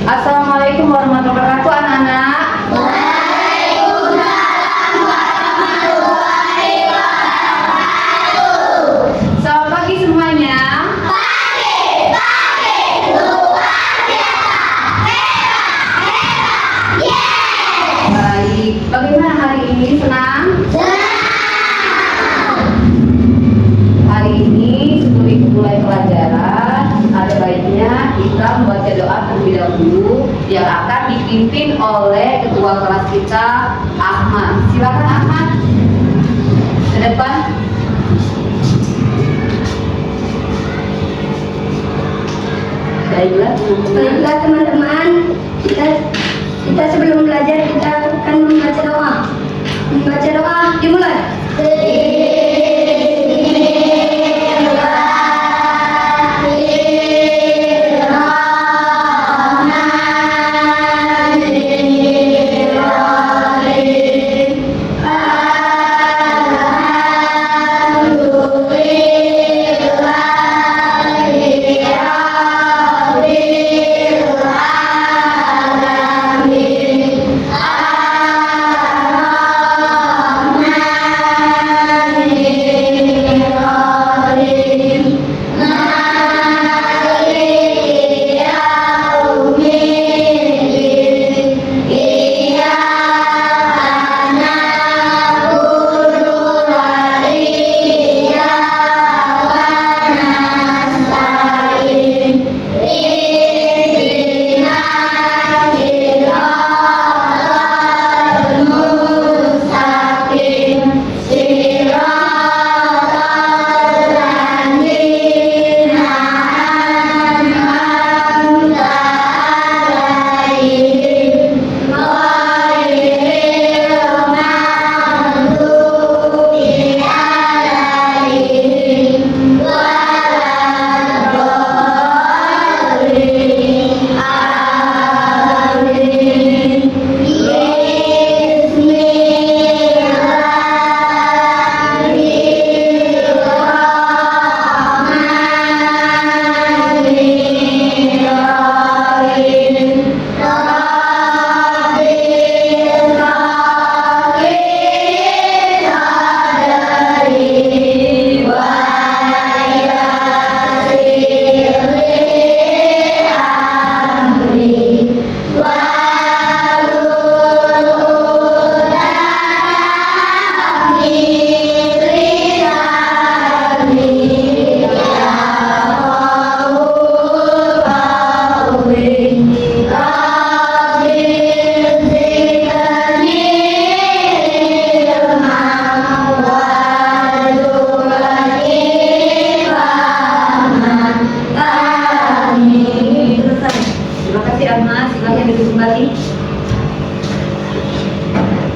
Assalamualaikum warahmatullahi wabarakatuh, anak-anak. Selamat pagi semuanya. Baik, bagaimana hari ini? Senang? Hari ini sebelum mulai pelajaran, ada baiknya kita membaca doa terlebih dahulu yang akan dipimpin oleh ketua kelas kita, Ahmad. Silakan Ahmad, ke depan. Baiklah teman-teman, kita sebelum belajar kita akan membaca doa. Membaca doa dimulai.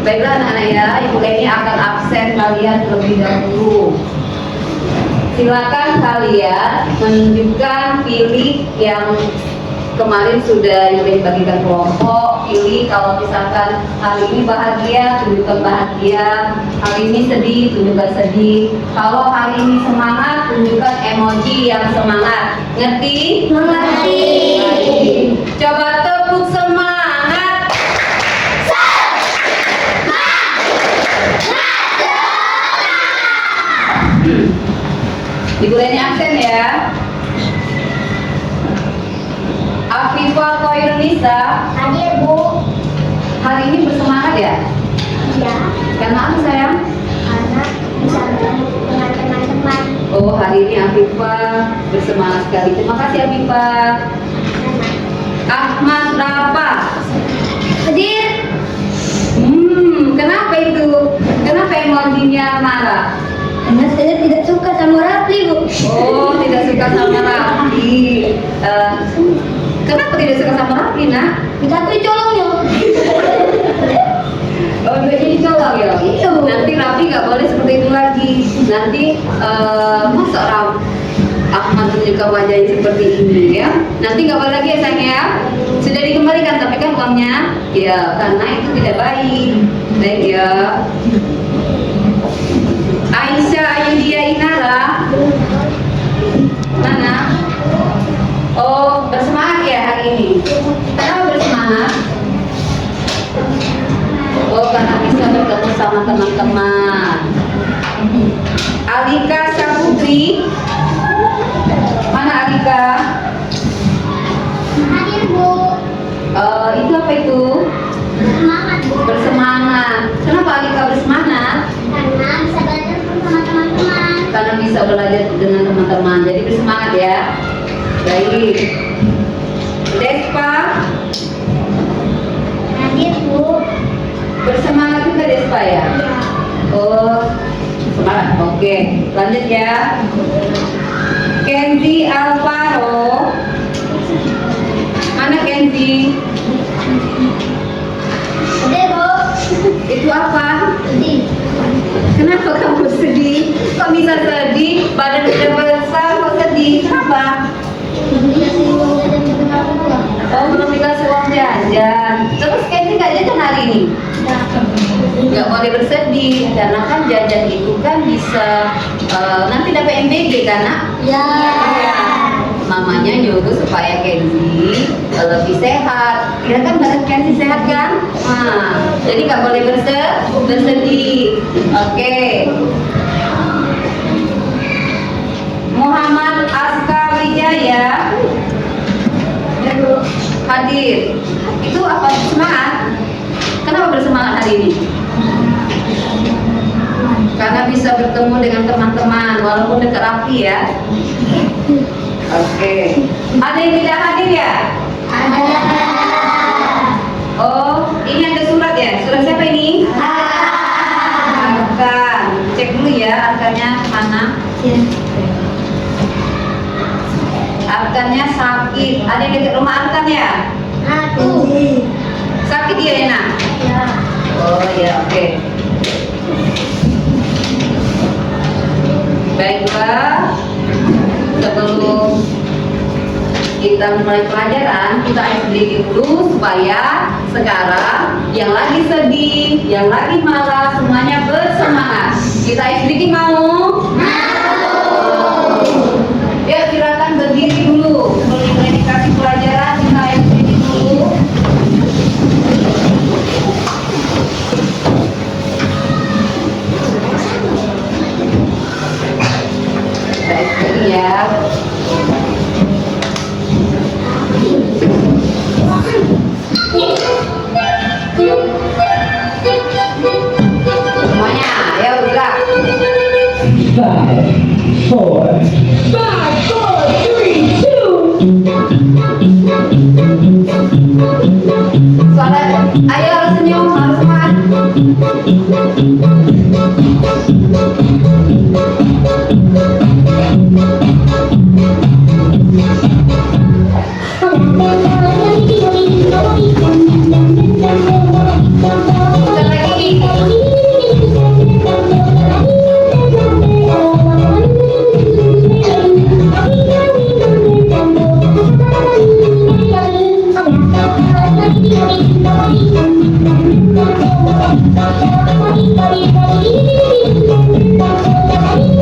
Baiklah anak-anak ya, Ibu Leni akan absen kalian terlebih dahulu. Silakan kalian menunjukkan pilih yang kemarin sudah Ibu Leni bagikan kelompok. Pilih kalau misalkan hari ini bahagia, tunjukkan bahagia. Hari ini sedih, tunjukkan sedih. Kalau hari ini semangat, tunjukkan emoji yang semangat. Ngerti? Mengerti. Baik. Coba tepuk semangat. Ibu Leni absen ya. Afifah Koirunisa, Hadir Bu. hari ini bersemangat ya? Iya. Karena apa sayang? Karena bisa bertemu dengan teman-teman. Oh, hari ini Afifah bersemangat sekali. Terima kasih Afifah. Ahmad Rafa, Hadir. kenapa itu? Kenapa emosinya marah? Karena saya tidak suka sama Rafli Bu. Oh, tidak suka sama Rafli. Kenapa tidak suka sama Rafli, nak? Tapi colongnya. Oh, udah jadi colong ya? Iya, Bu. Nanti Rafli nggak boleh seperti itu lagi. Nanti masa Ahmad menunjukkan wajahnya seperti ini ya. Nanti nggak boleh lagi ya sayang ya. Sudah dikembalikan tapi kan uangnya ya, karena itu tidak baik. Baik ya. Aisyah Ayudia Inara, mana? Oh, bersemangat ya hari ini. Kenapa Febri? Mana Alika? Hadir Bu. Itu apa itu? Semangat Bu. Bersemangat. Kenapa Alika bersemangat? Karena bisa belajar bersama teman-teman. Karena bisa belajar dengan teman-teman. Jadi bersemangat ya. Baik. Despa, Hadir Bu. bersemangat juga Despa ya? Oh, semangat. Oke, lanjut ya. Kenzi Alvaro. Mana Kenzi? Hadir Bu. Itu apa? Sedih. Kenapa kamu sedih? Kok bisa sedih? Badan udah besar kok sedih? Kenapa? Dikasih uang jajan ke orang tua. Oh, belum dikasih uang jajan. Terus Kenzi nggak jajan hari ini? Nggak boleh bersedih karena kan jajan itu kan bisa nanti dapat MBG kan nak? Ya. Mamanya nyuruh supaya Kenzi lebih sehat. Kira kan badan Kenzi sehat kan? Nah, jadi nggak boleh bersedih. Oke. Muhammad Aska Wijaya hadir. Itu apa semangat? Kenapa bersemangat hari ini? Karena bisa bertemu dengan teman-teman walaupun dekat api ya. Oke. Ada yang tidak hadir ya? Ada. Oh, ini ada surat ya? Surat siapa ini? Arkan. Cek dulu ya Arkannya mana? Ya. Arkannya sakit. Ada yang dekat rumah Arkan ya? Aku. Sakit dia enak? Ya. Oh ya, oke. Baiklah, sebelum kita mulai pelajaran, kita explain dulu supaya sekarang yang lagi sedih, yang lagi marah, semuanya bersemangat. Kita explain mau? Ya, silakan berdiri dulu. Sebelum kita dikasih pelajaran, kita explain dulu. Kita explain ya. Semuanya, ayo gerak. 5, 4, 5, 4, 3, 2. Soalnya, ayo harus senyum, harus semangat. Putar lagi. Thank you.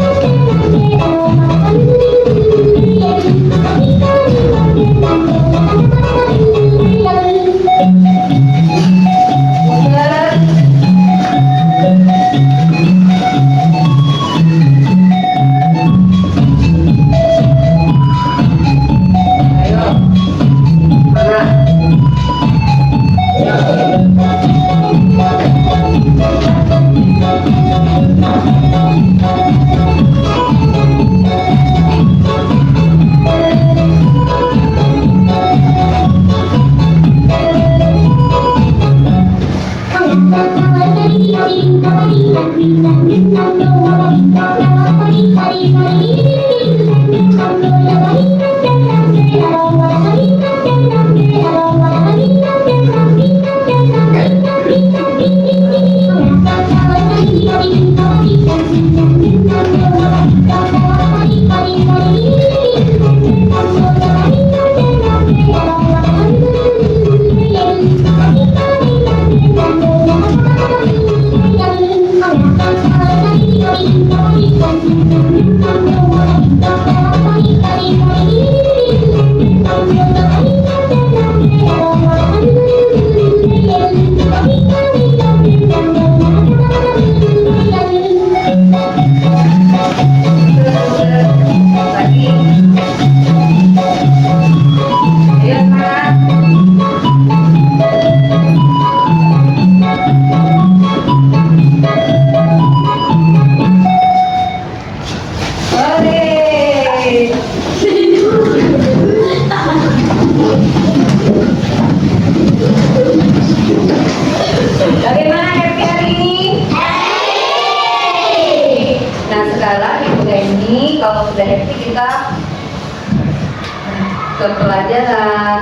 ke pelajaran.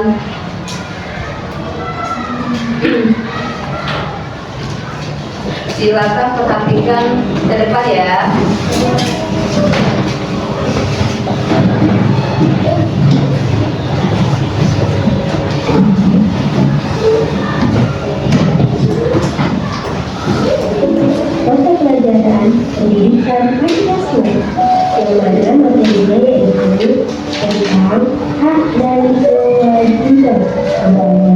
Silakan perhatikan ke depan ya. Mata pelajaran pendidikan Pancasila yang mana materinya yaitu tentang hak dan kewajiban sebagai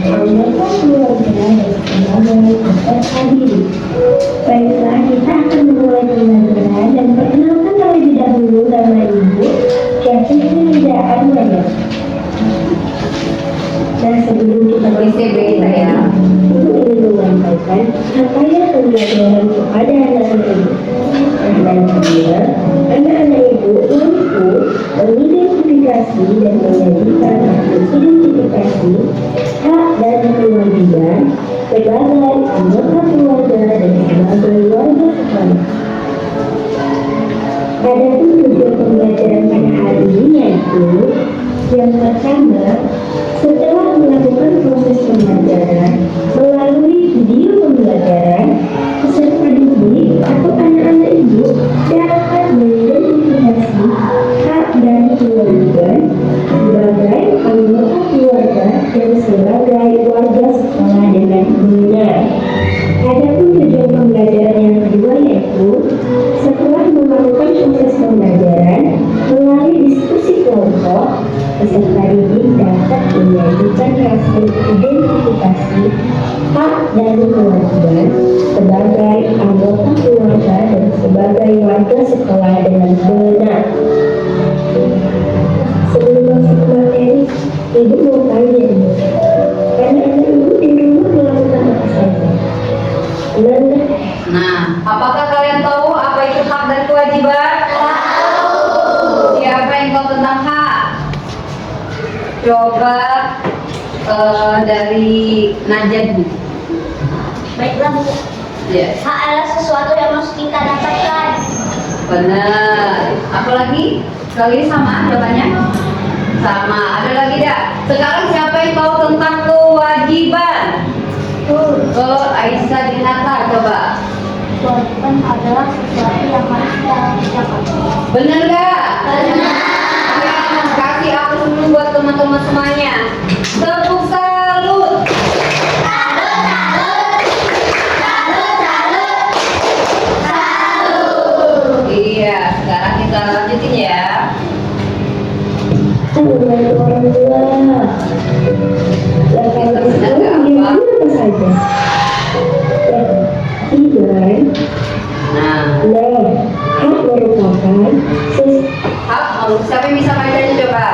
anggota keluarga dan sebagai peserta didik. Baiklah, kita akan memulai pembelajaran dan perkenalkan terlebih dahulu nama Ibu Syafri Hidayah. Nah, sebelum kita ICB kita ya. Ibu ingin menyampaikan capaian pembelajaran kepada anak-anak ibu. Nantinya, anak-anak ibu mampu mengidentifikasi dan menjadikan identifikasi hak dan kewajiban sebagai anggota keluarga dan sebagai warga sekolah. Adapun tujuan pembelajaran pada hari ini yaitu yang pertama, setelah melakukan proses pembelajaran melalui video pembelajaran, peserta didik atau anak-anak ibu dapat mengidentifikasi hak dan kewajiban sebagai anggota keluarga dan sebagai warga sekolah dengan benar. Adapun tujuan pembelajaran yang kedua yaitu setelah melakukan proses pembelajaran melalui diskusi kelompok, peserta didik dapat menyajikan hasil identifikasi hak dan kewajiban sebagai anggota keluarga dan sebagai warga sekolah dengan benar. Sebelum masuk ke materi, ibu mau tanya ibu, anak-anak ibu di rumah melakukan apa saja? Benar nggak? Nah, apakah kalian tahu apa itu hak dan kewajiban? Tahu. Siapa yang tahu tentang hak? Coba dari Najat Bu. Baiklah Bu, Ya, hak adalah sesuatu yang harus kita dapatkan. benar. Apalagi? Kali ini sama jawabannya? Sama. Ada lagi tidak? Sekarang siapa yang tahu tentang kewajiban? Ke Aisyah Dinata coba. Kewajiban adalah sesuatu yang harus kita kerjakan. Benar nggak? Benar. Ya, kasih aku dulu buat teman-teman semuanya. Tepuk salut. Iya, sekarang kita lanjutin ya. Membantu orang tua. Lakukan itu apa saja? Perhatian. Nah, Hak merupakan hak siapa yang bisa bacanya coba?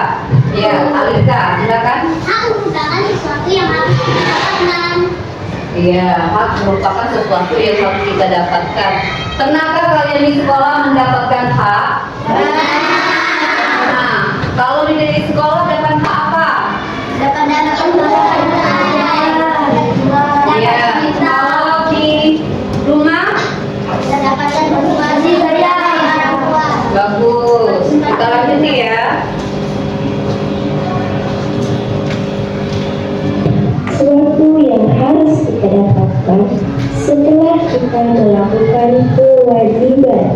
Ya, Alika, silakan. Hak merupakan sesuatu yang harus kita dapatkan. Iya, hak merupakan sesuatu yang harus kita dapatkan. Pernahkah kalian di sekolah mendapatkan hak? Nah, kalau di sekolah dapat hak apa? Dapat dana pembelajaran. Iya, kalau di rumah Kita dapatkan motivasi dari orang tua. bagus. Kita lanjut ya. sesuatu yang harus kita dapatkan setelah kita melakukan kewajiban.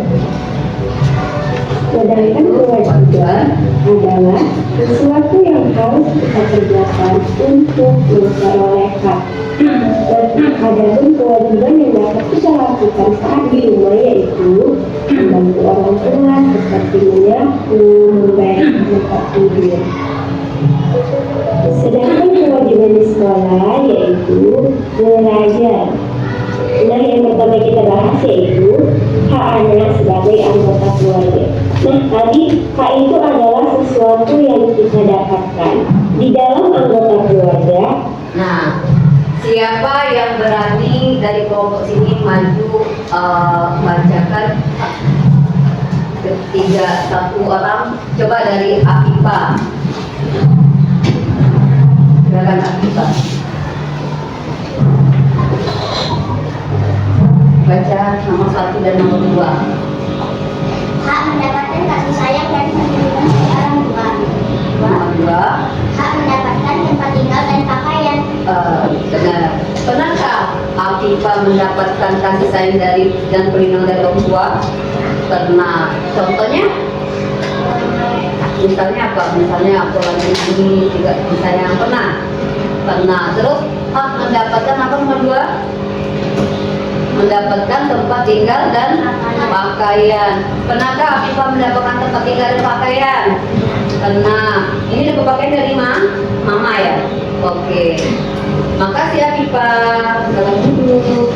Sedangkan kewajiban adalah sesuatu yang harus kita kerjakan untuk memperoleh hak. Adapun kewajiban yang dapat kita lakukan saat di rumah yaitu membantu orang tua seperti menyapu, membayar tempat tidur. Sedangkan kewajiban di sekolah yaitu belajar. Nah, yang pertama kita bahas yaitu hak anak sebagai anggota keluarga. Nah, tadi hak itu adalah sesuatu yang kita dapatkan di dalam anggota keluarga. Nah, siapa yang berani dari kelompok sini maju bacakan ketiga satu orang? Coba dari Akipa. Silakan Akipa. Baca nomor 1 dan nomor 2. Hak mendapatkan kasih sayang dan perlindungan dari orang tua. Nomor 2. mendapatkan kasih sayang dari dan perlindungan dari orang tua? Pernah. Contohnya? Misalnya apa? Misalnya aku lagi ini juga misalnya pernah. Terus mendapatkan apa nomor 2? Mendapatkan tempat tinggal dan pakaian. Pernahkah Afifah mendapatkan tempat tinggal dan pakaian? Pernah. Ini dapat pakaian dari mama ya? Oke. Makasih Afifah. Dalam dulu.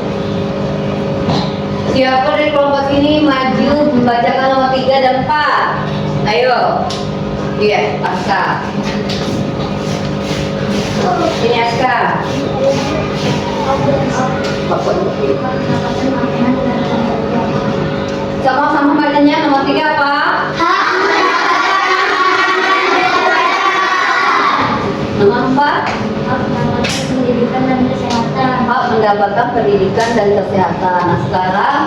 Siapa dari kelompok sini maju membacakan nomor 3 dan 4? Ayo. Iya, Aska. Ini Aska. Sama-sama bacanya nomor 3 apa? Nomor 4? Pendidikan dan kesehatan. Hak mendapatkan pendidikan dan kesehatan. Nah, sekarang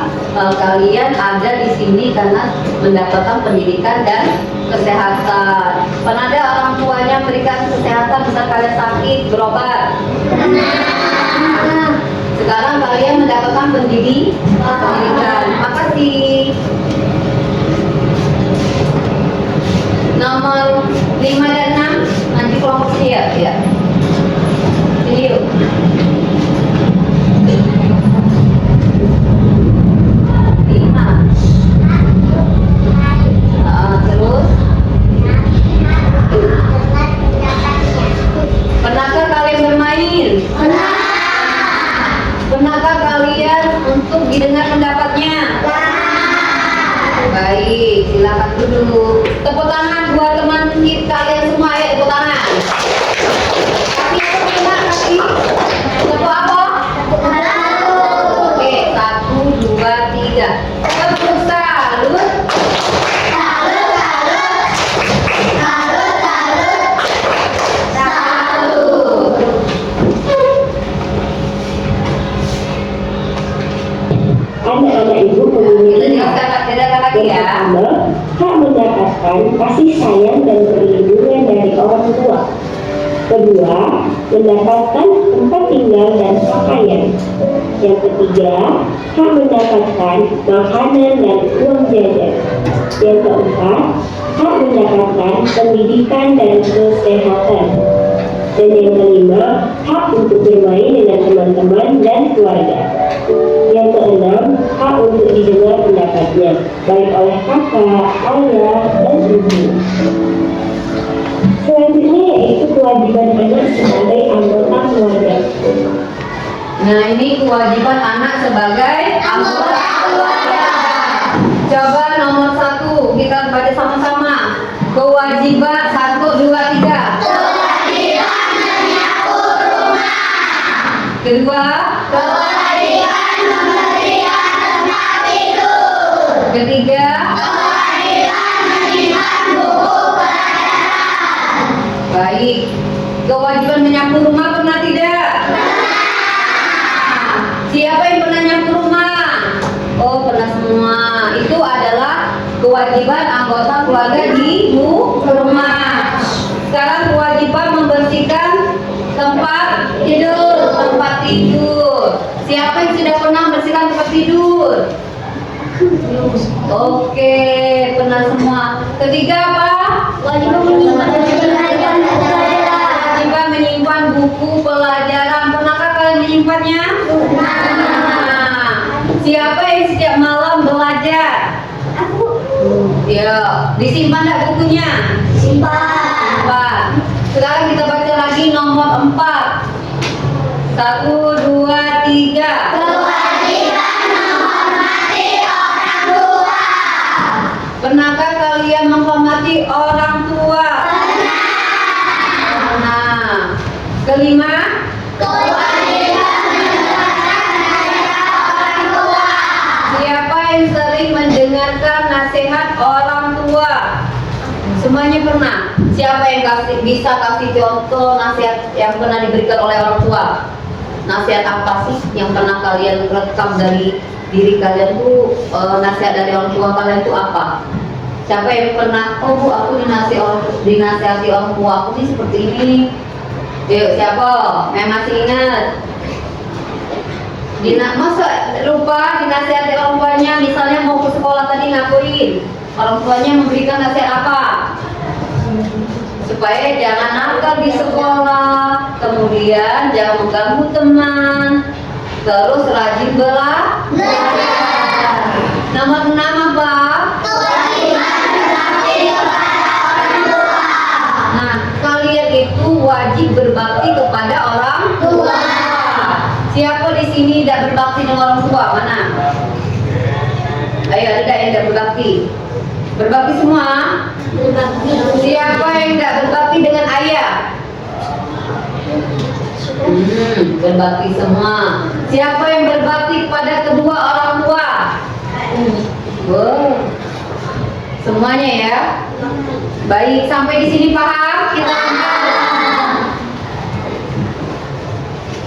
kalian ada di sini karena mendapatkan pendidikan dan kesehatan. Pernah ada orang tuanya berikan kesehatan misal kalian sakit berobat? Sekarang kalian mendapatkan pendidikan. Makasih. Nomor 5 dan 6 nanti kelompok siap ya. Ini yuk. Terus pernahkah kalian bermain? Pernahkah kalian untuk didengar pendapatnya? Baik, silakan duduk. Tepuk tangan buat teman kalian semua ya, tepuk tangan. Kaki apa pernah kaki? Tepuk apa? Oke, 1, 2, 3. Tepuk salut. Anak-anak ibu memiliki Ya. hak mendapatkan kasih sayang dan perlindungan dari orang tua. Kedua, mendapatkan tempat tinggal dan pakaian. Yang ketiga, hak mendapatkan makanan dan uang jajan. Yang keempat, hak mendapatkan pendidikan dan kesehatan. Dan yang kelima, hak untuk bermain dengan teman-teman dan keluarga. Yang keenam, hak untuk didengar pendapatnya, baik oleh kakak, ayah, dan ibu. Selanjutnya yaitu kewajiban anak sebagai anggota keluarga. Nah, ini kewajiban anak sebagai anggota keluarga. Coba nomor 1 kita baca sama-sama. Kewajiban 1, 2, 3. Kewajiban menyapu rumah. Kedua, Kewajiban memberikan tempat tidur. ketiga, Kewajiban menyimpan buku pelajaran. baik. Kewajiban menyapu rumah pernah tidak? Siapa yang pernah nyapu rumah? Oh, pernah semua. Itu adalah kewajiban anggota keluarga di rumah. Sekarang kewajiban membersihkan tempat tidur. Siapa yang sudah pernah membersihkan tempat tidur? Oke, pernah semua. Ketiga apa? Kewajiban menyimpan buku pelajaran. Kewajiban menyimpan buku pelajaran. Pernahkah kalian menyimpannya? Nah, siapa yang setiap malam belajar? Aku Ya, disimpan enggak bukunya? simpan. Sekarang kita baca lagi nomor 4. 1, 2, 3. Kewajiban menghormati orang tua. Pernahkah kalian menghormati orang tua? Pernah. Kelima, Kewajiban mendengarkan nasihat orang tua. siapa yang sering mendengarkan nasihat orang tua? Semuanya pernah. Siapa yang bisa kasih contoh nasihat yang pernah diberikan oleh orang tua? Nasihat apa sih yang pernah kalian rekam dari diri kalian tuh? Nasihat dari orang tua kalian tuh apa? Siapa yang pernah? Oh bu, aku dinasihati orang tua aku nih seperti ini. Yuk, siapa? Yang masih ingat? Masa lupa dinasihati orang tuanya, misalnya mau ke sekolah tadi ngakuin orang tuanya memberikan nasihat apa? Supaya jangan nakal di sekolah, kemudian jangan mengganggu teman, terus rajin belajar. Nomor 6 apa? Nah, kalian itu wajib berbakti kepada orang tua. Siapa di sini tidak berbakti dengan orang tua? Mana? Ayo, ada yang tidak berbakti? Berbakti semua? Siapa yang tidak berbakti dengan ayah? Berbakti semua. Siapa yang berbakti kepada kedua orang tua? Wow. Semuanya ya. Baik, sampai di sini paham?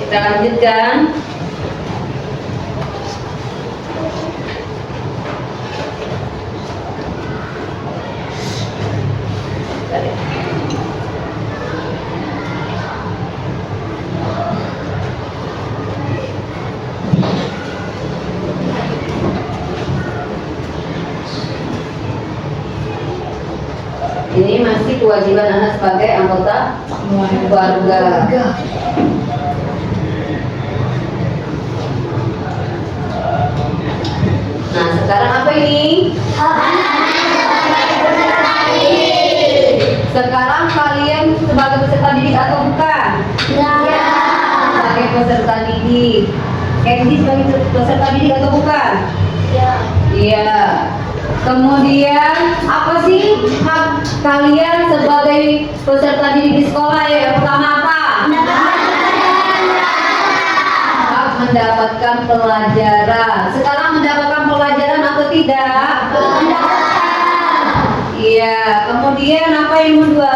Kita lanjutkan. Ini masih kewajiban anak sebagai anggota keluarga. Nah, sekarang apa ini? Sekarang kalian sebagai peserta didik atau bukan? Ya. Sebagai peserta didik. Candy sebagai peserta didik atau bukan? Ya. Iya. Kemudian apa sih hak kalian sebagai peserta didik di sekolah ya? Yang pertama apa? Hak mendapatkan pelajaran. Sekarang mendapatkan pelajaran atau tidak? Iya. Kemudian apa yang kedua?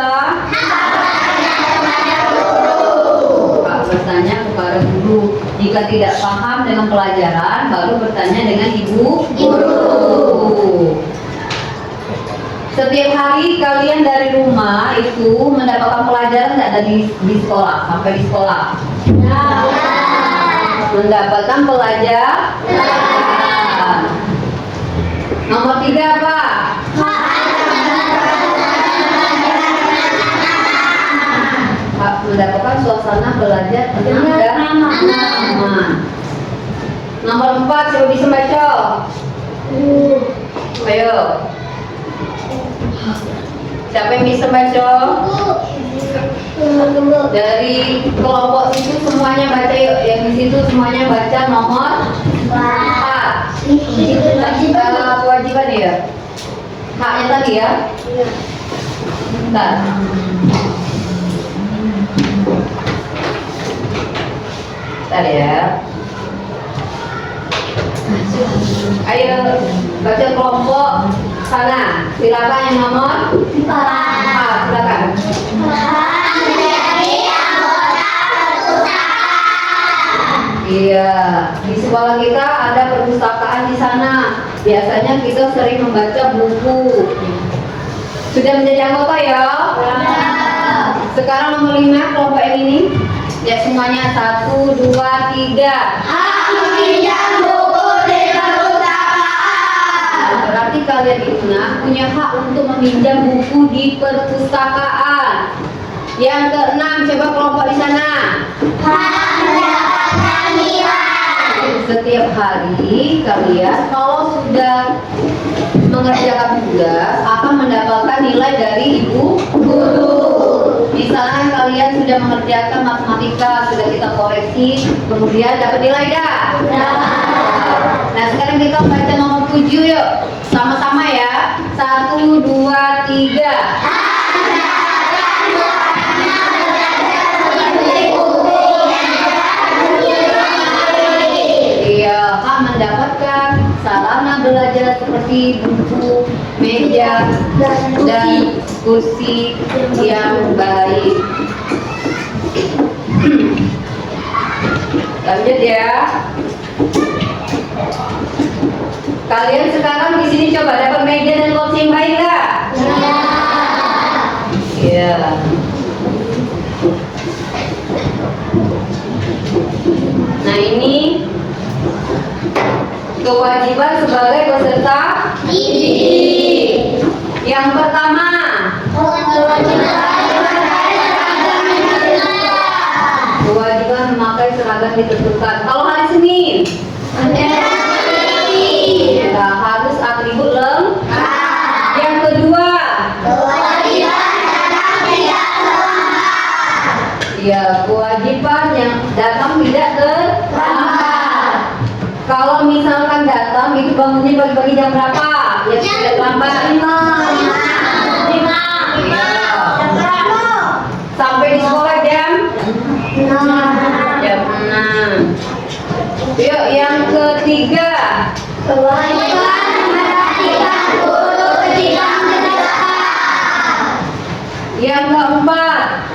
Hak bertanya kepada guru. Jika tidak paham dengan pelajaran, baru bertanya dengan ibu guru. Setiap hari kalian dari rumah itu mendapatkan pelajaran tidak dari di sekolah sampai di sekolah? Mendapatkan pelajaran. Nomor 3 apa? Mendapatkan suasana belajar tenang dan aman. Nomor 4, coba bisa baca. Ayo. Siapa yang bisa baca? Dari kelompok situ semuanya baca yuk. Yang di situ semuanya baca nomor 4. Kewajiban ya. Haknya tadi ya. Bentar. Bentar ya. Ayo baca kelompok sana. Silakan yang nomor 4. Silakan. Iya, di sekolah kita ada perpustakaan di sana. Biasanya kita sering membaca buku. Sudah menjadi anggota ya? Sekarang nomor 5 kelompok yang ini. Ya semuanya 1, 2, 3. Berarti kalian itu punya hak untuk meminjam buku di perpustakaan. Yang ke-6, coba kelompok di sana. Setiap hari kalian kalau sudah mengerjakan tugas akan mendapatkan nilai dari ibu guru. Misalnya kalian sudah mengerjakan matematika, sudah kita koreksi, kemudian dapat nilai dah. Nah sekarang kita baca nomor 7 yuk, sama-sama ya. 1, 2, 3. Hak mendapatkan sarana belajar seperti buku, meja, dan kursi yang baik. Lanjut ya. Kalian sekarang di sini coba dapat meja dan kursi yang baik nggak? Iya. Nah ini Kewajiban sebagai peserta didik. Yang pertama, kewajiban memakai seragam ditentukan. Kalau hari Senin, kita harus atribut lengkap. Yang kedua, ya, kewajiban yang datang tidak terlambat. Kalau misalkan datang itu bangunnya pagi-pagi jam berapa? Ya tidak terlambat. 5. Sampai di sekolah jam 6. Yuk, yang ketiga, yang keempat,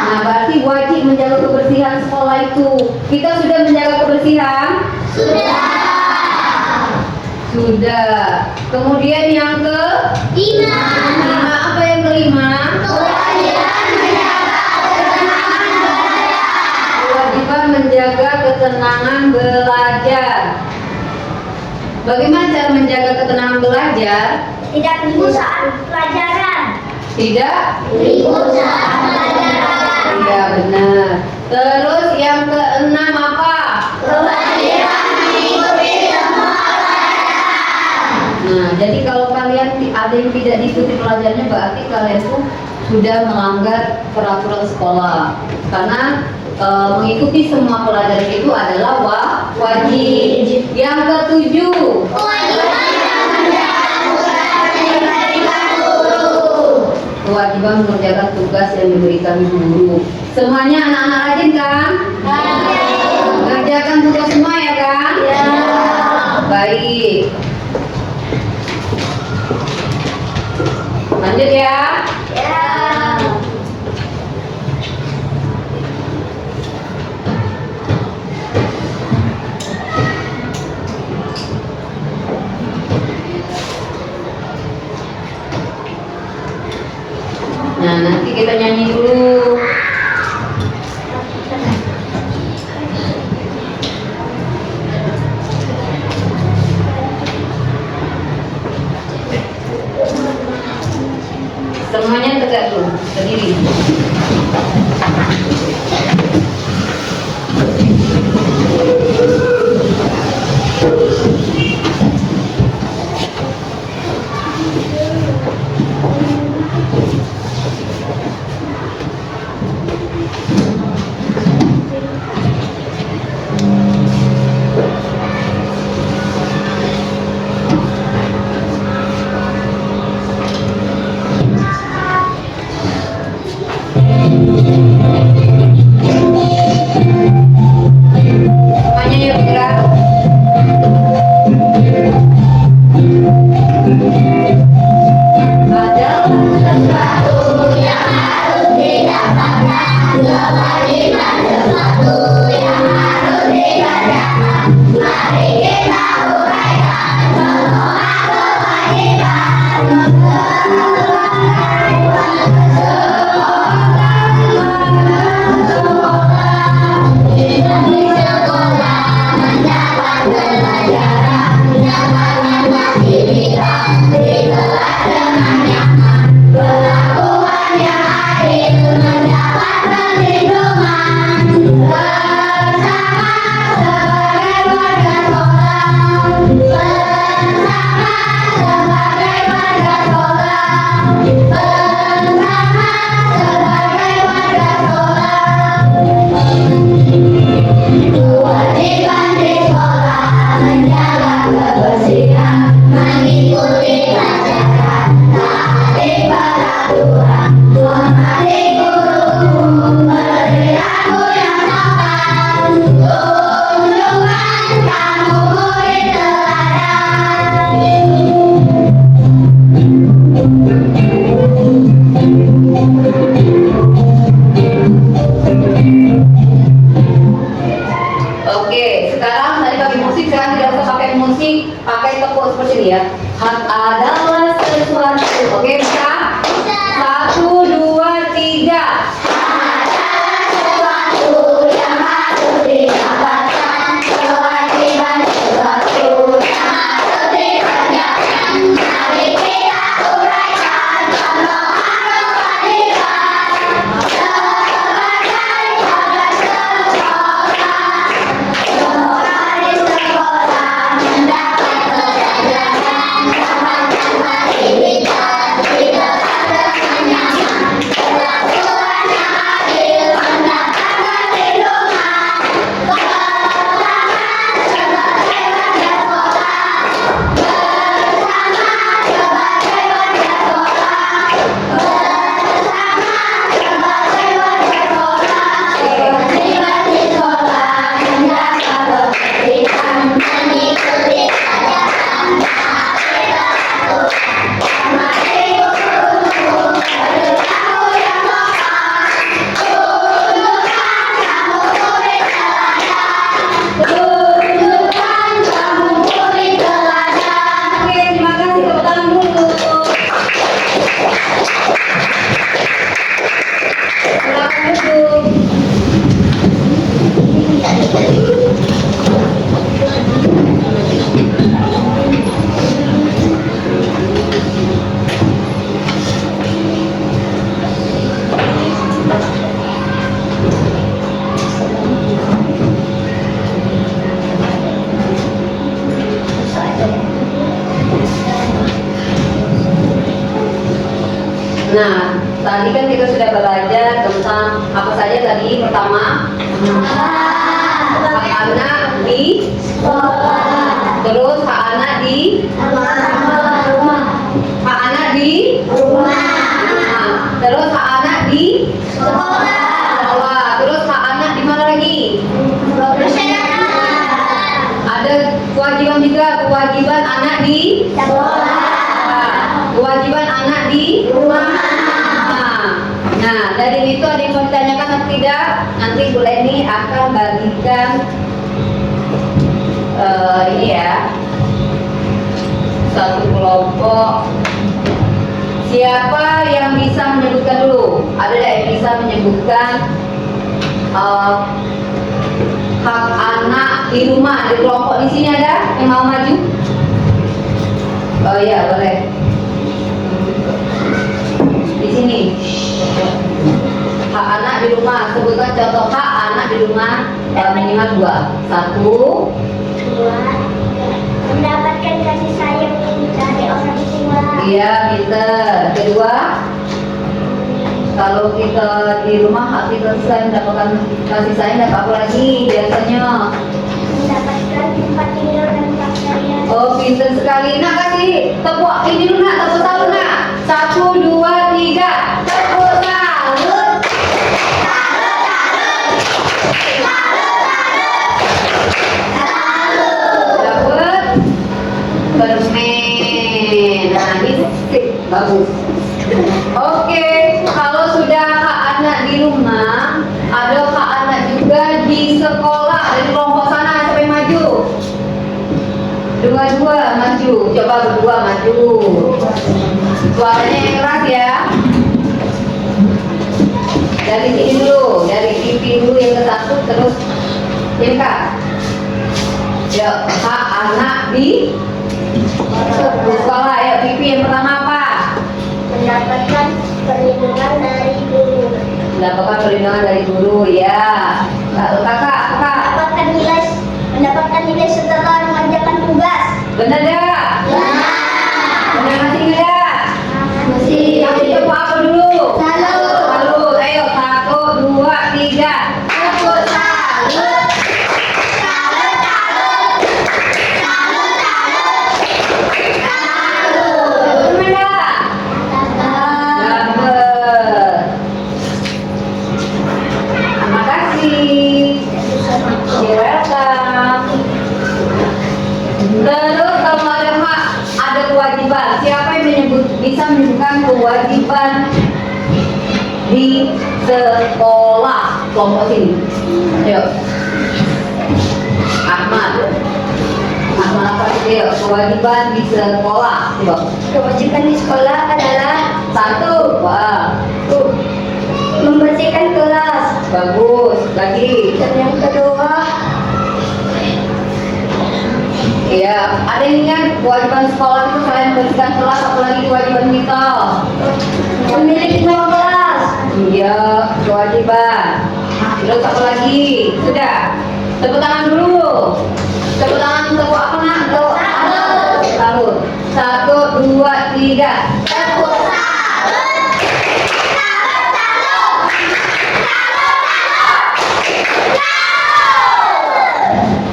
nah berarti wajib menjaga kebersihan sekolah itu. Kita sudah menjaga kebersihan? Sudah. Kemudian yang kelima, apa yang kelima? Kewajiban menjaga ketenangan belajar. Bagaimana cara menjaga ketenangan belajar? Tidak ribut saat pelajaran. Tidak ribut saat pelajaran. Iya benar. Terus yang keenam apa? Kewajiban mengikuti semua pelajaran. Nah, jadi kalau kalian ada yang tidak diikuti pelajarannya, berarti kalian tuh sudah melanggar peraturan sekolah. Karena mengikuti semua pelajaran itu adalah wajib. Yang ketujuh, kewajiban mengerjakan tugas yang diberikan guru. Semuanya anak-anak rajin kan? Mengerjakan tugas semua ya kan? Baik. Lanjut ya. Nah, nanti kita nyanyi dulu. Semuanya tegak dulu, berdiri. Semuanya yuk gerak. Adalah sesuatu yang harus didapatkan, kewajiban sesuatu yang harus dikerjakan. Mari kita uraikan semua kewajiban. Pakai tepuk seperti ini ya. Hak adalah sesuatu. Oke, bisa? 1, 2, 3. Sesuatu yang harus Silakan duduk. Nah, tadi kan kita sudah belajar tentang apa saja tadi. Pertama, hak anak di sekolah. Terus hak anak di rumah. Hak anak di rumah. Terus hak anak di sekolah. Terus hak anak di mana lagi? Ada kewajiban juga, kewajiban anak di sekolah. Kewajiban anak di rumah. Nah, dari itu ada yang mau ditanyakan atau tidak? Nanti Bu Leni akan bagikan ini ya, satu kelompok. Siapa yang bisa menyebutkan dulu? Ada yang bisa menyebutkan hak anak di rumah? Di kelompok di sini ada yang mau maju? Oh iya, boleh. Di sini hak anak di rumah, sebutkan contoh hak anak di rumah minimal 2. 1, mendapatkan kasih sayang dari orang tua. iya pinter. 2, kalau kita di rumah hak kita selain mendapatkan kasih sayang, dapat apa lagi biasanya? Mendapatkan tempat tinggal dan pakaian. Oh pinter sekali. Nak kasih tepuk ini dulu nak, tepuk salut nak. 1, 2, 3, tepuk salut. Dapat permen. Nah ini sip, bagus. Oke, kalau sudah hak anak di rumah, ada hak anak juga di sekolah. Di kelompok sana siapa yang maju? Dua-dua maju. Coba berdua maju. Suaranya yang keras ya. Dari sini dulu, dari pipi dulu yang ke 1, terus yang ke. Ya, hak anak di sekolah. Ya, pipi yang pertama apa? Mendapatkan perlindungan dari guru. Mendapatkan perlindungan dari guru ya. Lalu kakak. Mendapatkan nilai setelah mengerjakan tugas. Benar dah? Ya. Benar masih enggak? Masih. Kamu coba apa dulu? Salut. Salut. Ayo 1, 2, 3. Tepuk salut. Benar dah? Dapat. Terima kasih. You're welcome. Terus kalau ada hak, ada kewajiban. Siapa yang bisa menyebutkan kewajiban di sekolah? Kelompok sini. Ayo. Ahmad. Ahmad apa sih? Kewajiban di sekolah. Coba. Kewajiban di sekolah adalah 1. Wah. membersihkan kelas. Bagus. Lagi. Dan yang kedua, Iya, ada yang ingat kewajiban sekolah itu selain membersihkan kelas, apalagi kewajiban kita? memiliki nama kelas. Iya, kewajiban. Terus apa lagi? Sudah. Tepuk tangan dulu. Tepuk tangan, tepuk apa nak? Tepuk salut. 1, 2, 3. Tepuk salut.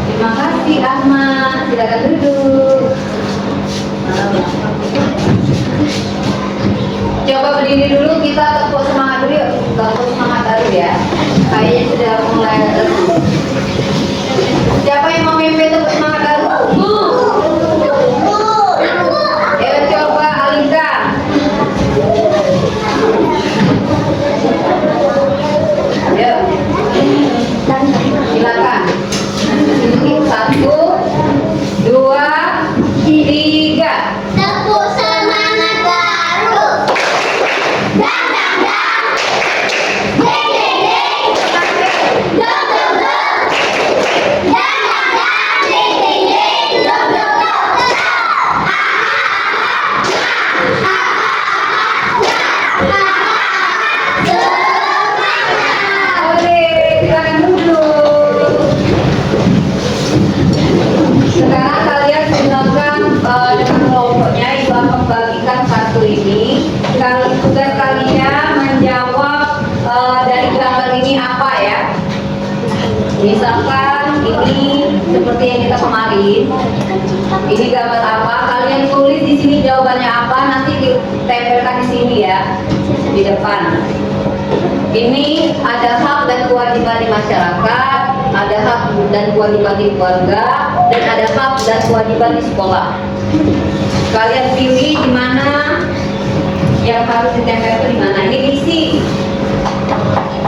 Terima kasih Ahmad. Silakan duduk. Coba berdiri dulu, kita tepuk semangat dulu yuk. Tepuk semangat dulu ya. Kayaknya sudah mulai lesu. Siapa yang mau mimpi tepuk semangat dulu? Ya coba Alika. Yuk. Silakan. 1, 2, 3. Tepuk semangat baru. Misalkan ini seperti yang kita kemarin, ini gambar apa? Kalian tulis di sini jawabannya apa, nanti ditempelkan di sini ya, di depan. Ini ada hak dan kewajiban di masyarakat, ada hak dan kewajiban di keluarga, dan ada hak dan kewajiban di sekolah. Kalian pilih di mana yang harus ditempel di mana. Ini isi.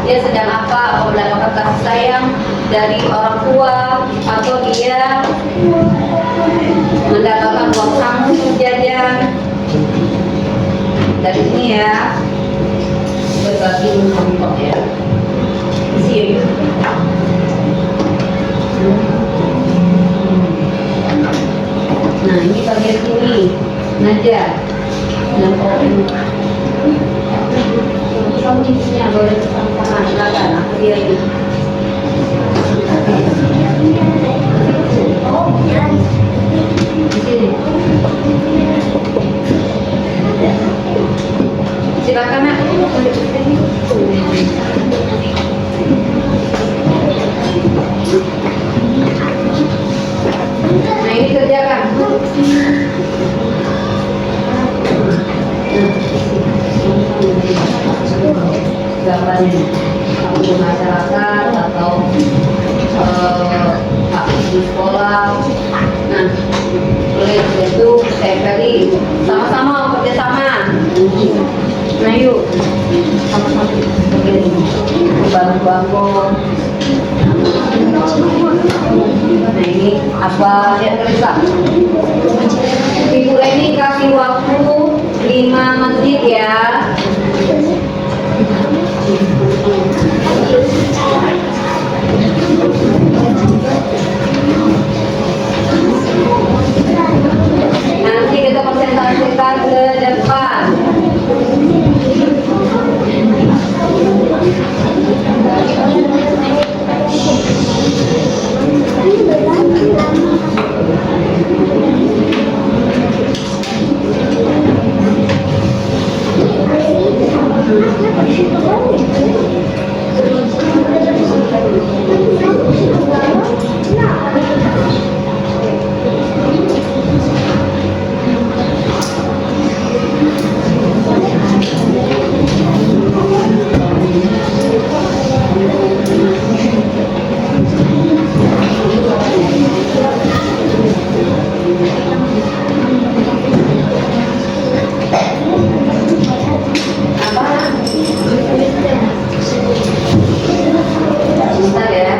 Dia sedang apa? Mendapatkan kasih sayang dari orang tua, atau dia mendapatkan uang saku jajan. Dari sini ya, berbagi untuk ya. Isi. Nah, ini bagian sini. Naja. Dan kamu di sini boleh sama-sama, silakan. Aku dia ini. Di sini. Silakan, Nak. Nah, ini kerjakan. Gambarnya hak di masyarakat atau hak di sekolah. Nah, tulis itu tempeli sama-sama, kerjasama. Nah, yuk sama-sama begini, bangun-bangun. Nah, ini apa? Lihat tulisan. Ibu Leni kasih waktu 5 menit ya. Nanti kita presentasikan ke depan. Bentar ya.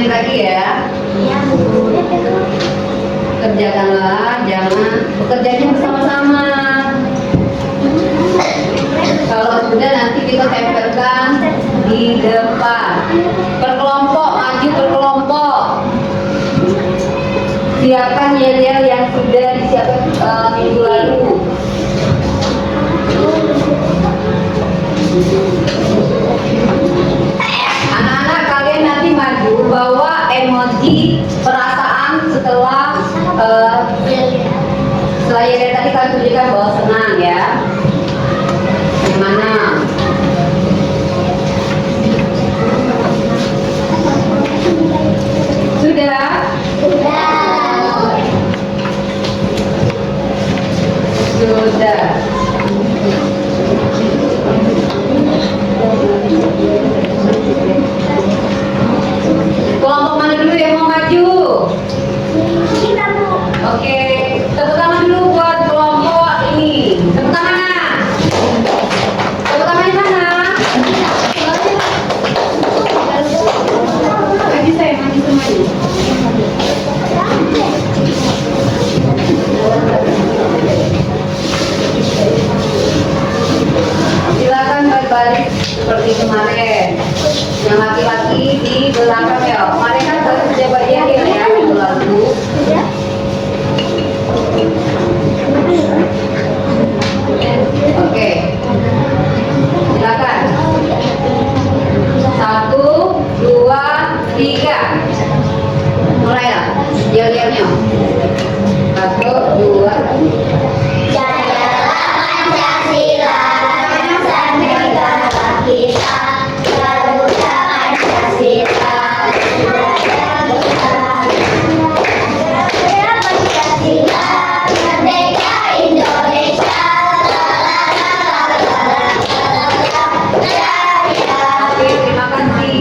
Lagi ya, kerjakanlah, jangan bekerjanya bersama-sama. Kalau sudah nanti kita tempelkan di depan. Berkelompok, maju berkelompok. Siapkan yel-yel yang sudah disiapkan minggu lalu. Anak-anak, kalian nanti maju bawa emoji perasaan setelah yel tadi kalian tunjukkan bahwa senang ya. Yang mana? Sudah? Sudah. Kelompok mana dulu yang mau maju? Kita Bu. Oke, tepuk tangan dulu buat kelompok ini. Tepuk tangan. Tepuk tangan di mana? Maju saya, maju semua. Silakan berbalik seperti kemarin. Yang laki-laki di belakang ya. Kemarin kan kalau kerja bagian ya, itu lagu. Oke, silakan. 1, 2, 3. Mulai ya, yel-yelnya. 1, 2. Jayalah Pancasila, bangsa negara kita. Garuda Pancasila, Garuda Pancasila, merdeka Indonesia. Oke, terima kasih.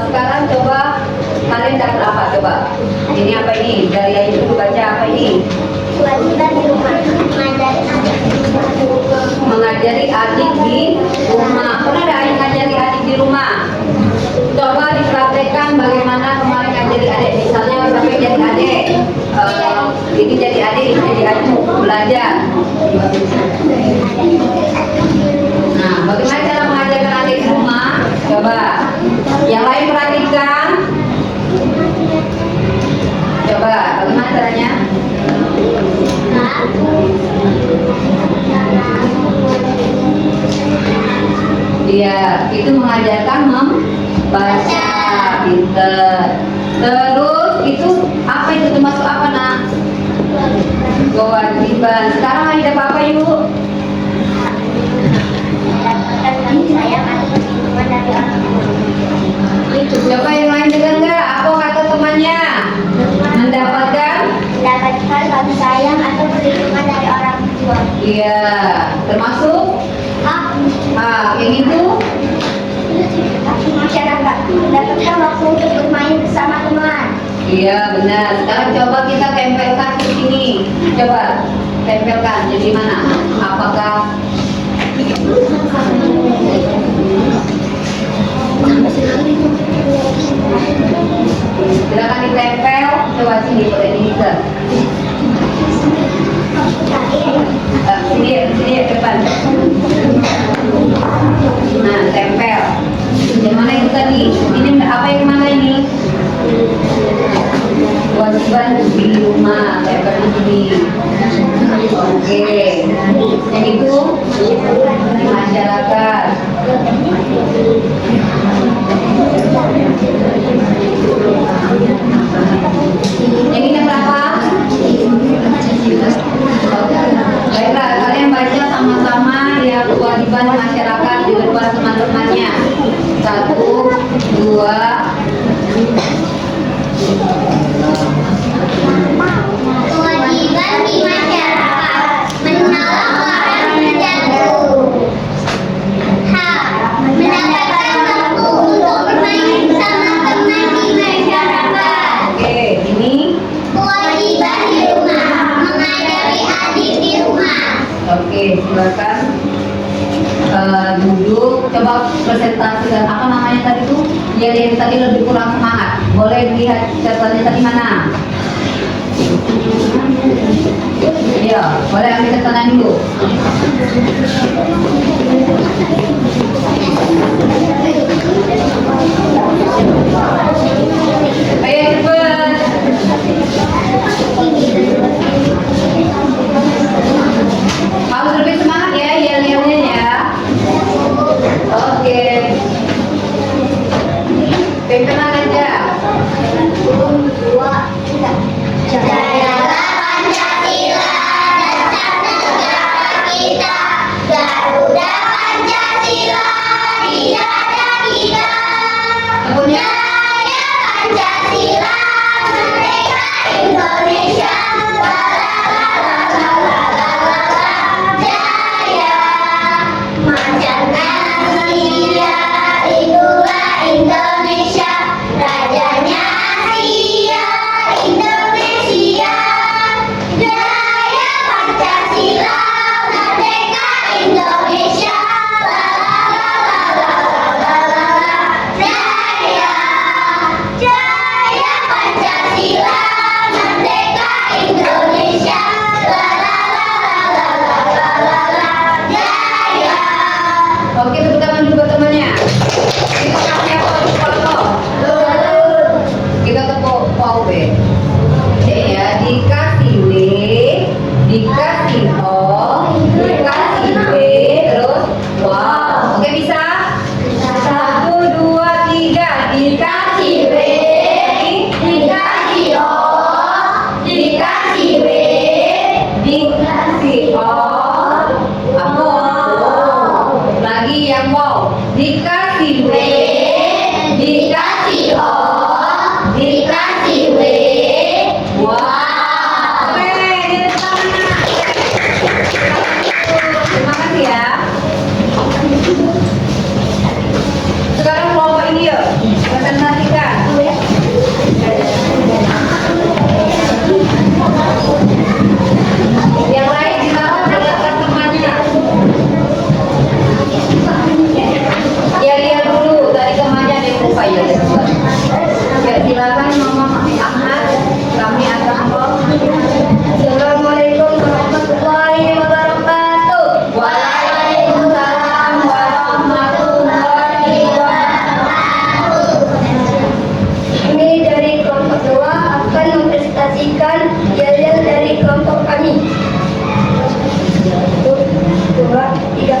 Sekarang coba kalian dapat apa coba? Ini apa ini? Dari yang itu baca apa ini? Kewajiban di rumah, Mengajari adik di rumah. Pernah ada yang ngajari adik di rumah? Coba dipraktekkan bagaimana kemarin ngajari adik. Misalnya sampai jadi adik. Ini jadi adik, ini jadi adik belajar. Nah, bagaimana cara mengajarkan adik di rumah? Coba. Yang lain perhatikan. Coba, bagaimana caranya? Iya, itu mengajarkan membaca, pinter. Terus itu apa itu termasuk apa nak? Kewajiban. Sekarang ada apa yuk? mendapatkan kasih sayang atau perlindungan dari orang tua. Coba yang lain dengar nggak? Apa kata temannya? Mendapatkan? Mendapatkan kasih sayang atau perlindungan dari orang tua. Iya, termasuk? Yang itu? Masyarakat mendapatkan waktu untuk bermain bersama teman. Iya, benar. Sekarang coba kita tempelkan ke sini. Coba tempelkan. Jadi mana? Apakah silakan ditempel. Coba sini boleh diikat. Sini depan. Nah, tempel. Yang mana itu tadi? Ini apa yang mana ini? Kewajiban di rumah, tempel di sini. Oke. Yang itu di masyarakat. Yang ini berapa? Baiklah, kalian baca sama-sama ya kewajiban masyarakat di depan teman-temannya. 1, 2. Kewajiban di masyarakat menolong orang terjatuh. H. Mendapatkan waktu untuk bermain bersama teman di masyarakat. Oke, ini. Kewajiban di rumah mengajari adik di rumah. Oke, silakan duduk. Coba presentasikan apa namanya tadi tuh? Yang tadi lebih kurang semangat. Boleh lihat catatannya tadi mana? Iya, boleh ambil catatan dulu. Ayo cepet. Harus lebih semangat ya, yel-yelnya ya. Oke. Tempelan aja. 1, 2, 3. Jayalah Pancasila, dasar negara kita. Garuda Pancasila, di dada kita. Punya Jaya Pancasila, Indonesia. La la la la la la la la jaya. Macan Asia, itulah Indonesia. Rajanya Asia, Indonesia. Jaya Pancasila, merdeka Indonesia. La la la la la la la la jaya. Jaya Pancasila, merdeka Indonesia. La la la la la la la la jaya. Oke, tepuk tangan juga temannya. Kita kasih apa untuk Pak? Kita tepuk Pak B. Ya, dikasih W, dikasih O, dikasih B, terus wow. Oke, bisa? 1, 2, 3. Dikasih W, dikasih O, dikasih W, dikasih O. Apa? Lagi yang wow. Dikasih W, dikasih O, dikasih W. Wow. Oke, ini tangannya. Terima kasih ya. Sekarang kelompok ini yuk. Presentasikan. Yang lain di bawah mendengarkan temannya. Ya lihat dulu tadi temannya ada yang lupa ya. Ya silakan Mama Ahmad. Kami akan Assalamualaikum warahmatullahi wabarakatuh. Waalaikumsalam warahmatullahi wabarakatuh. Kami dari kelompok 2 akan mempresentasikan yel-yel dari kelompok kami. 1, 2, 3.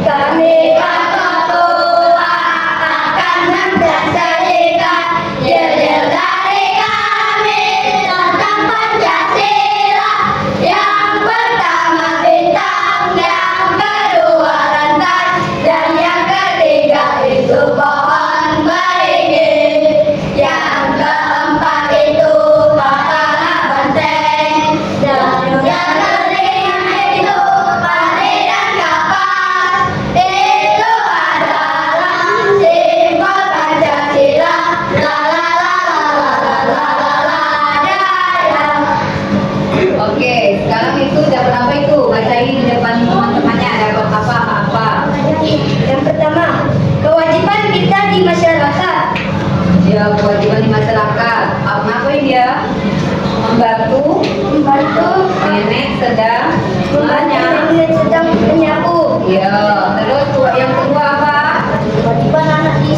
Kami Kelompok tua akan mempresentasikan yel-yel dari kami tentang Pancasila. Yang pertama bintang, yang kedua rantai, dan yang ketiga itu pohon beringin. Yang keempat itu makanan banteng, dan yang kelima itu pari dan kapas. Itu adalah simbol Pancasila. La la la la la la la la jaya. Oke, sekarang itu dapat apa itu? Bacain di depan teman-temannya ada apa? Yang pertama, kewajiban kita di masyarakat. Ya, kewajiban di masyarakat. Apa ngapain dia? Membantu nenek sedang menyapu. Ya, terus yang kedua apa? Kewajiban anak di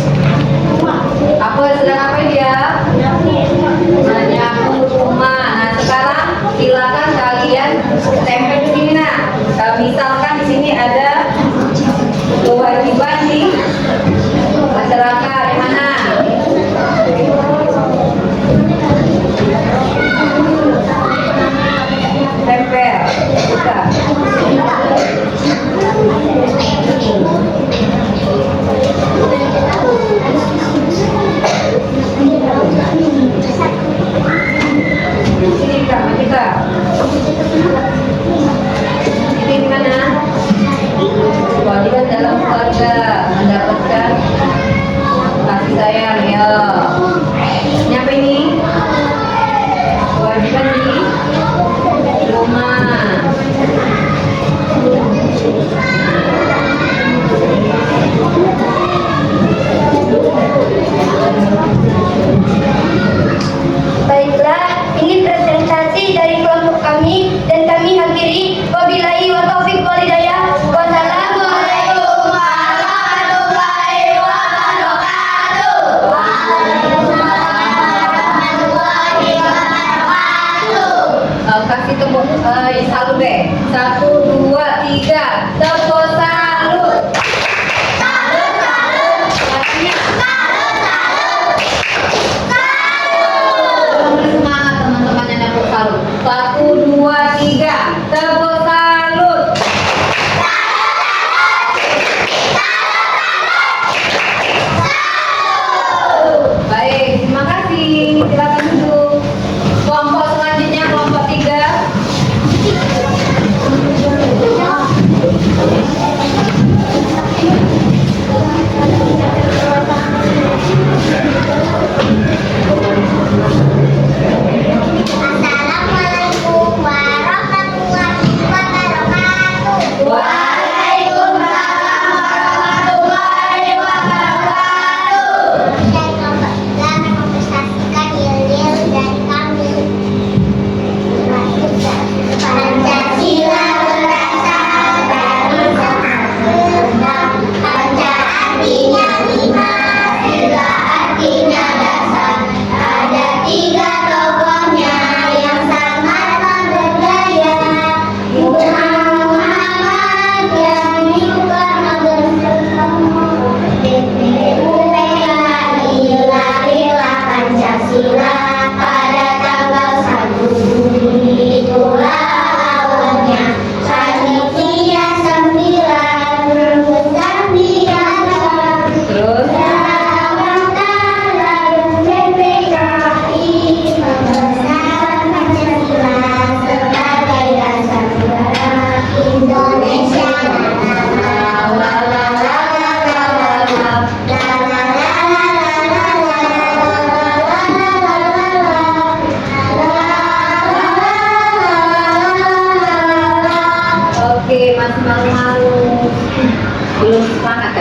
rumah. Apa sedang apa dia? Menyapu rumah. Nah, sekarang silakan kalian tempel di sini nah. Misalkan di sini ada kewajiban di masyarakat yang mana? Tempel. Buka. Sini Kak, kita. Ini di mana? Kewajiban dalam keluarga mendapatkan kasih sayang ya. Ini apa ini? Kewajiban di rumah. Baiklah, ini presentasi dari kelompok kami dan kami akhiri. Wabillahi wa taufiq wal hidayah. Wassalamualaikum Warahmatullahi wabarakatuh. Warahmatullahi wabarakatuh. Kasih tepuk salut deh. 1, 2, 3. Tepuk salut. Salut, salut. Katanya. Salut, salut. Beri semangat teman-teman yang tepuk salut. 1, 2, 3. Tepuk salut. Baik, terima kasih. Silakan duduk. Kelompok selanjutnya kelompok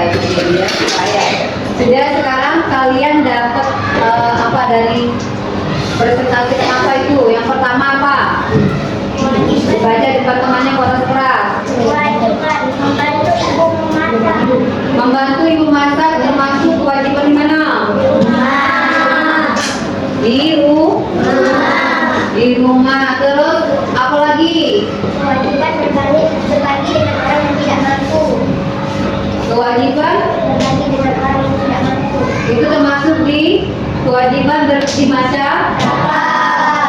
ya supaya sudah sekarang kalian dapat apa dari presentasi apa itu? Yang pertama apa? Baca depan temannya keras-keras. Kewajiban membantu ibu memasak. Membantu ibu masak termasuk kewajiban di mana? Di rumah. Terus apa lagi? Kewajiban berbagi dengan orang yang tidak mampu. Kewajiban Berbagi dengan orang yang tidak mampu. itu termasuk di kewajiban di masa.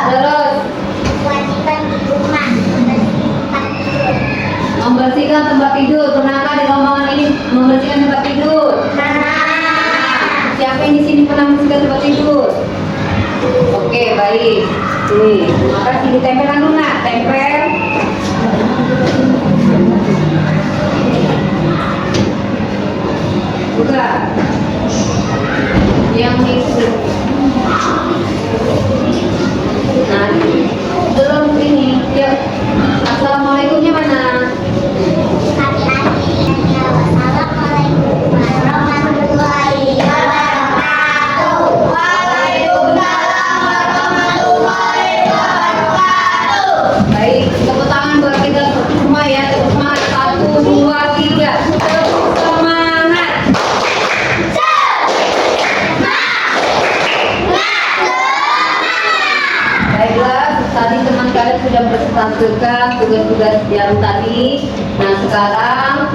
Terus Kewajiban di rumah membersihkan tempat tidur. Pernahkah di rombongan ini membersihkan tempat tidur? Siapa yang di sini pernah membersihkan tempat tidur? Oke, baik. Nih, maka sini tempelkan dulu nak, tempel. Buka. Yang itu. Nah, belum ini. Yuk. Assalamualaikumnya mana? Assalamualaikum warahmatullahi wabarakatuh. Waalaikumsalam warahmatullahi wabarakatuh. Baik, tepuk tangan buat kita semua ya. Semangat 1, 2, 3. Semangat. Baiklah, tadi teman kalian sudah presentasikan tugas-tugas yang tadi. Nah, sekarang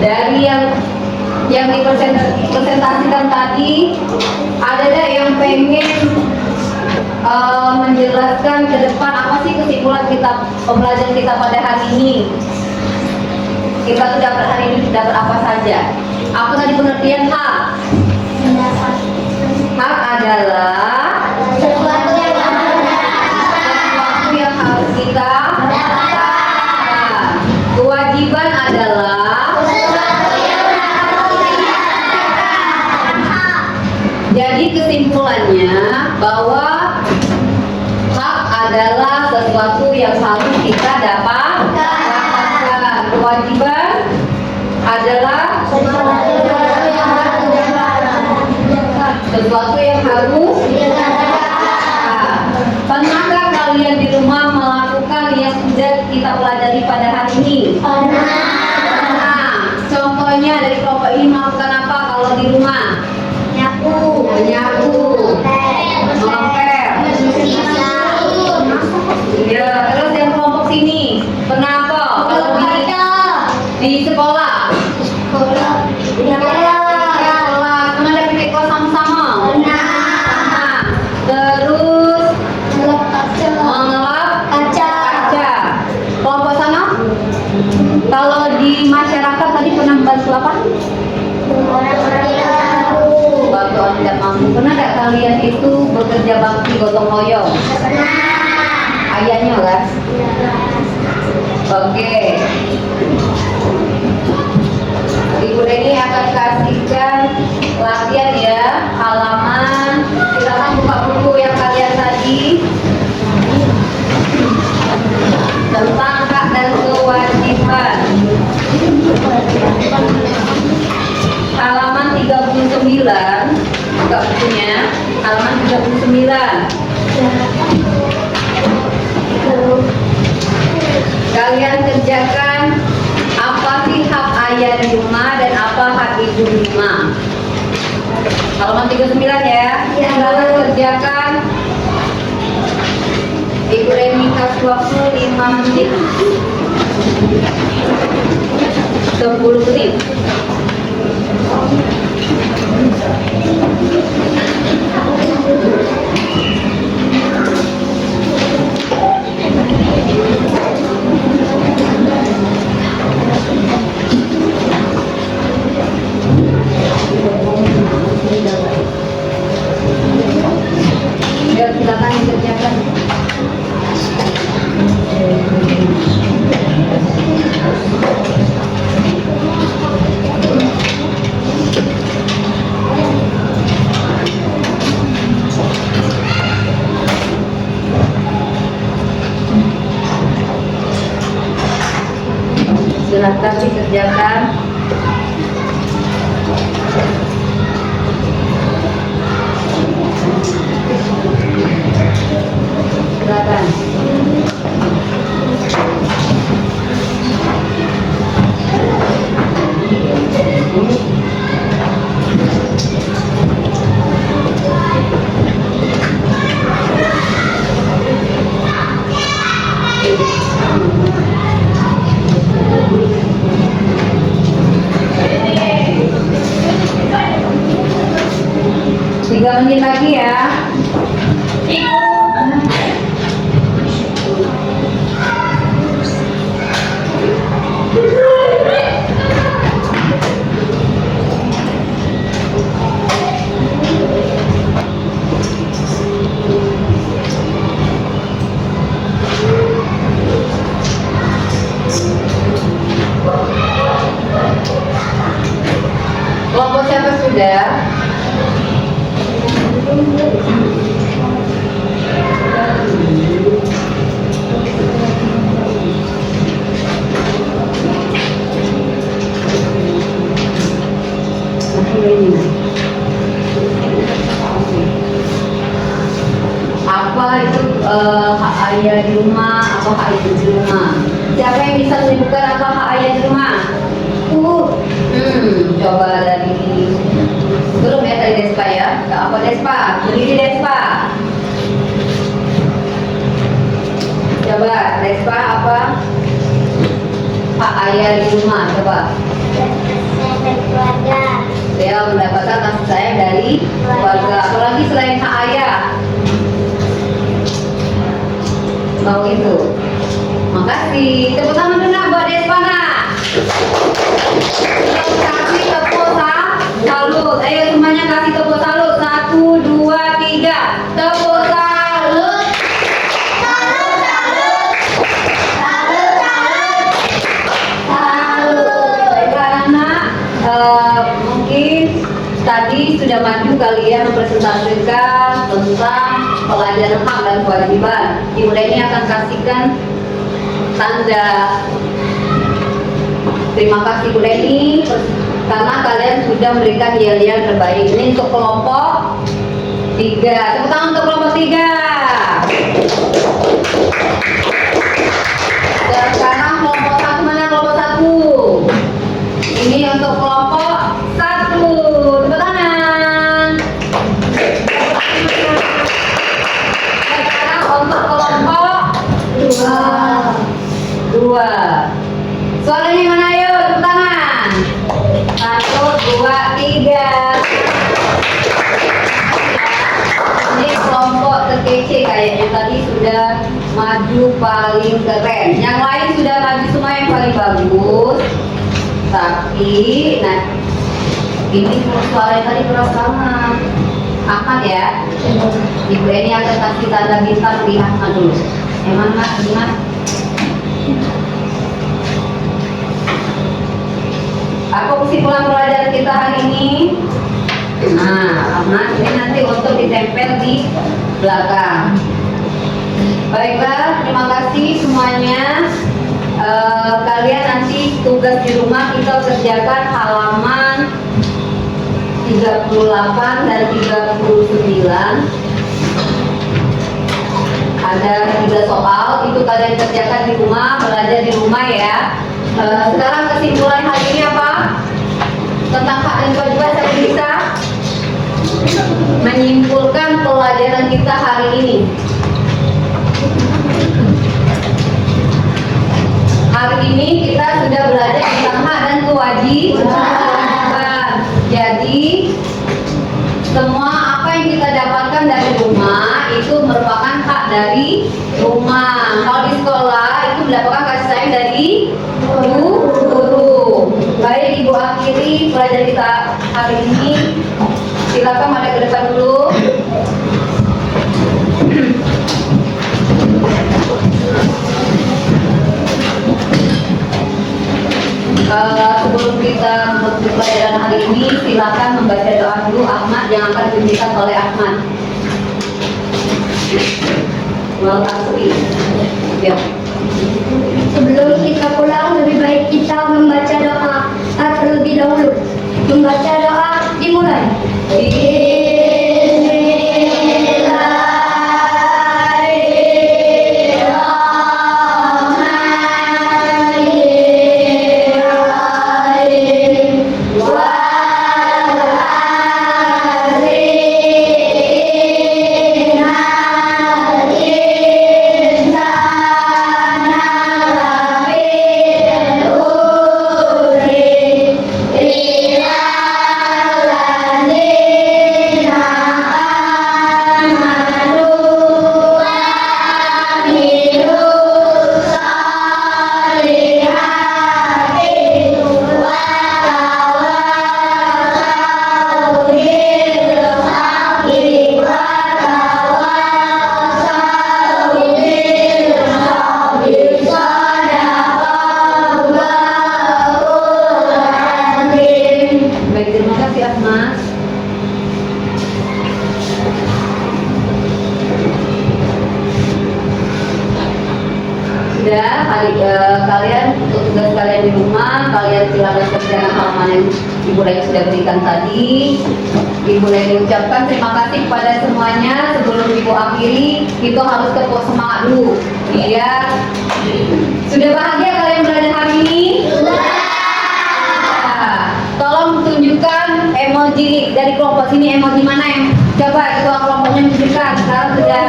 dari yang dipresentasikan tadi, ada nggak yang pengen menjelaskan ke depan apa sih kesimpulan kita pembelajaran kita pada hari ini? Kita tuh dapat hari ini dapat apa saja? Apa tadi pengertian hak? Hak adalah Sesuatu yang sesuatu yang harus kita dapatkan. Kewajiban adalah jadi kesimpulannya bahwa hak adalah sesuatu yang harus kita dapatkan. Kewajiban adalah sesuatu yang harus pernahkah kalian di rumah melakukan yang sudah kita pelajari pada hari ini? Pernah. Contohnya dari kelompok ini melakukan apa kalau di rumah? Menyapu, mengepel. Ya, terus yang kelompok sini pernah apa? Kalau di sekolah? Kelas, pernah ada piknik kelas sama-sama? Pernah. Terus mengelap kaca. Kelompok sana? Kalau di masyarakat tadi pernah membantu apa? Bantu orang tidak mampu. Pernah nggak kalian itu bekerja bakti gotong royong? Ayahnya kan? Oke. Ibu Reni akan kasihkan latihan ya, halaman. Silakan buka buku yang kalian tadi tentang hak dan kewajiban. Halaman 39, buka bukunya. Halaman 39. Kalian kerjakan apa sih hak ayah di rumah dan apa hak ibu di rumah. Halaman 39 ya. Silakan kerjakan. Ibu Reni kasih waktu 5 menit. 10 menit. Ya, silakan dikerjakan. Silahkan dikerjakan. Silakan. Tiga menit lagi ya. Kelompok siapa sudah? Apa itu hak ayah di rumah, apa hak ibu di rumah? Siapa yang bisa menyebutkan apa hak ayah di rumah? Coba dari belum ya tadi Despa ya? Apa Despa? Berdiri Despa. Coba Despa apa? Hak ayah di rumah, coba. Keluarga. Dia mendapatkan kasih sayang dari keluarga. Apalagi selain hak ayah. Mau itu. Makasih. Tepuk tangan dulu buat Despana. Kasih tepuk salut. Ayo semuanya kasih tepuk salut. 1, 2, 3. Tepuk salut. Baiklah anak, mungkin tadi sudah maju kalian mempresentasikan tentang pelajaran hak dan kewajiban. Ibu Leni akan kasihkan tanda terima kasih Bu Leni karena kalian sudah memberikan yel-yel terbaik. Ini untuk kelompok 3. Tepuk tangan untuk kelompok 3. Sekarang kelompok 1 mana kelompok 1? Ini untuk kelompok 1. Tepuk tangan. Sekarang untuk kelompok 2. Suaranya mana ayo? Tepuk tangan. 1, 2, 3. Ini kelompok terkece kayaknya tadi sudah maju paling keren. Yang lain sudah maju semua yang paling bagus. Tapi, nah ini suara tadi keras banget. Ahmad ya. Ibu ini akan kasih tanda bintang di Ahmad dulu. Yang mana Mas? Ini Mas. Apa kesimpulan pelajaran kita hari ini? Nah, Ahmad ini nanti untuk ditempel di belakang. Baiklah, terima kasih semuanya. Kalian nanti tugas di rumah kita kerjakan halaman 38 dan 39. Ada 3 soal, itu kalian kerjakan di rumah, belajar di rumah ya. Sekarang kesimpulan hari ini apa? Tentang hak dan kewajiban saya bisa menyimpulkan pelajaran kita hari ini. Hari ini kita sudah belajar tentang hak dan kewajiban. Jadi semua apa yang kita dapatkan dari rumah itu merupakan hak dari rumah. Kalau di sekolah itu mendapatkan kasih sayang dari guru. Baik, Ibu akhiri pelajaran kita hari ini. Silakan pada ke depan dulu. Sebelum kita menutup pelajaran hari ini, silakan membaca doa dulu Ahmad yang akan dipimpin oleh Ahmad. Wal asri. Ya. Sebelum kita pulang lebih baik kita membaca doa terlebih dahulu. Membaca doa dimulai. Baik, terima kasih Asma. Sudah, kalian untuk tugas kalian di rumah, kalian silakan kerjakan halaman yang Ibu Leni sudah berikan tadi. Ibu Leni ucapkan terima kasih kepada semuanya. Sebelum Ibu akhiri, kita harus tepuk semangat dulu. Iya. Sudah bahagia kalian belajar hari ini? Tolong tunjukkan emoji dari kelompok sini, emoji mana yang coba ketua kelompoknya menunjukkan. Sekarang sudah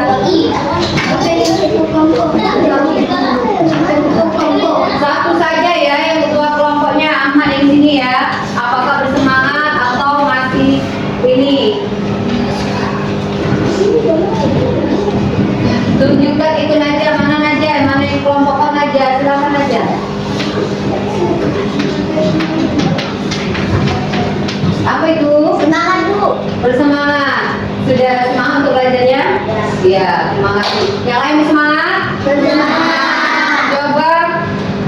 satu saja ya yang ketua kelompoknya Ahmad yang sini ya. Apakah bersemangat atau masih ini? Tunjukkan itu aja, mana yang kelompokkan aja, silakan aja. Apa itu? Semangat Bu. Bersemangat. Sudah semangat untuk belajarnya? Iya, semangat. Yang lain semangat? Bersemangat. Coba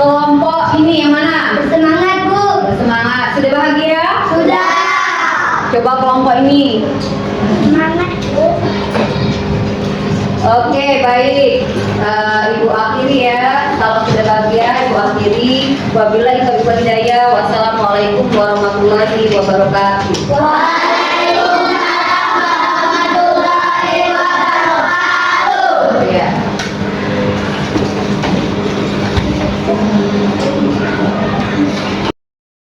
kelompok ini yang mana? Bersemangat Bu. Bersemangat. Sudah bahagia? Sudah. Coba kelompok ini. Semangat Bu. Oke, baik. Ibu akhiri ya. Kalau sudah bahagia, Ibu akhiri. Wabillahi taufiq wal hidayah. Wassalamualaikum warahmatullahi wabarakatuh. Waalaikumsalam warahmatullahi wabarakatuh. Ya.